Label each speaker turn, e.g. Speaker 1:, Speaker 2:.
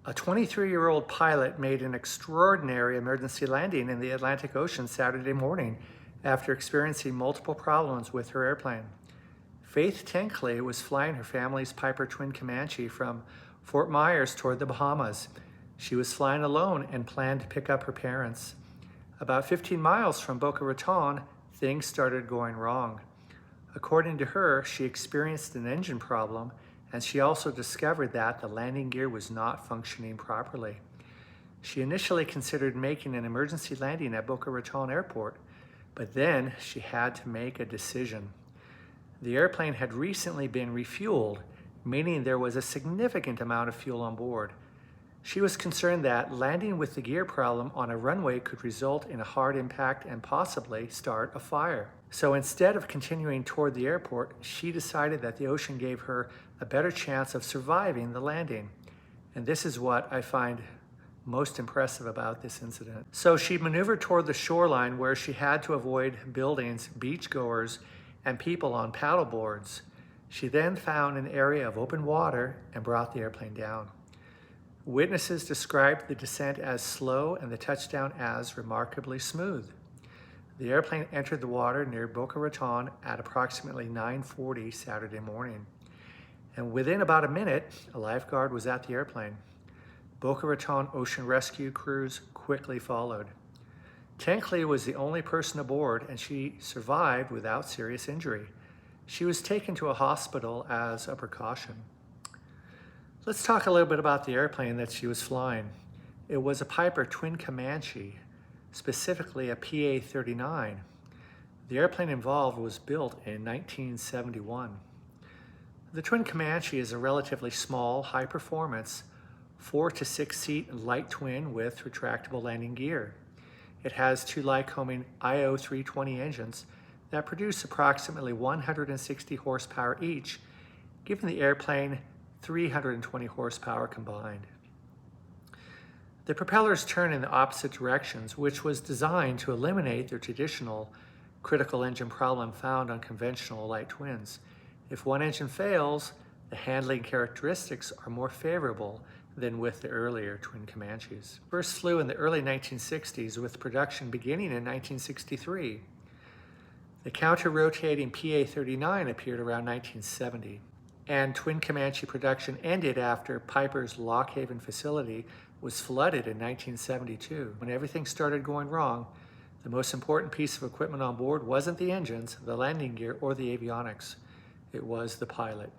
Speaker 1: A 23-year-old pilot made an extraordinary emergency landing in the Atlantic Ocean Saturday morning after experiencing multiple problems with her airplane. Faith Tenkley was flying her family's Piper Twin Comanche from Fort Myers toward the Bahamas. She was flying alone and planned to pick up her parents. About 15 miles from Boca Raton, things started going wrong. According to her, she experienced an engine problem, and she also discovered that the landing gear was not functioning properly. She initially considered making an emergency landing at Boca Raton Airport, but then she had to make a decision. The airplane had recently been refueled, meaning there was a significant amount of fuel on board. She was concerned that landing with the gear problem on a runway could result in a hard impact and possibly start a fire. So instead of continuing toward the airport, she decided that the ocean gave her a better chance of surviving the landing. And this is what I find most impressive about this incident. So she maneuvered toward the shoreline where she had to avoid buildings, beachgoers, and people on paddle boards. She then found an area of open water and brought the airplane down. Witnesses described the descent as slow and the touchdown as remarkably smooth. The airplane entered the water near Boca Raton at approximately 9:40 Saturday morning. And within about a minute, a lifeguard was at the airplane. Boca Raton ocean rescue crews quickly followed. Tenkley was the only person aboard, and she survived without serious injury. She was taken to a hospital as a precaution. Let's talk a little bit about the airplane that she was flying. It was a Piper Twin Comanche, specifically a PA-39. The airplane involved was built in 1971. The Twin Comanche is a relatively small, high-performance, 4 to 6 seat light twin with retractable landing gear. It has two Lycoming IO320 engines that produce approximately 160 horsepower each, giving the airplane 320 horsepower combined. The propellers turn in the opposite directions, which was designed to eliminate the traditional critical engine problem found on conventional light twins. If one engine fails, the handling characteristics are more favorable than with the earlier Twin Comanches. First flew in the early 1960s, with production beginning in 1963. The counter-rotating PA-39 appeared around 1970. And Twin Comanche production ended after Piper's Lock Haven facility was flooded in 1972. When everything started going wrong, the most important piece of equipment on board wasn't the engines, the landing gear, or the avionics. It was the pilot.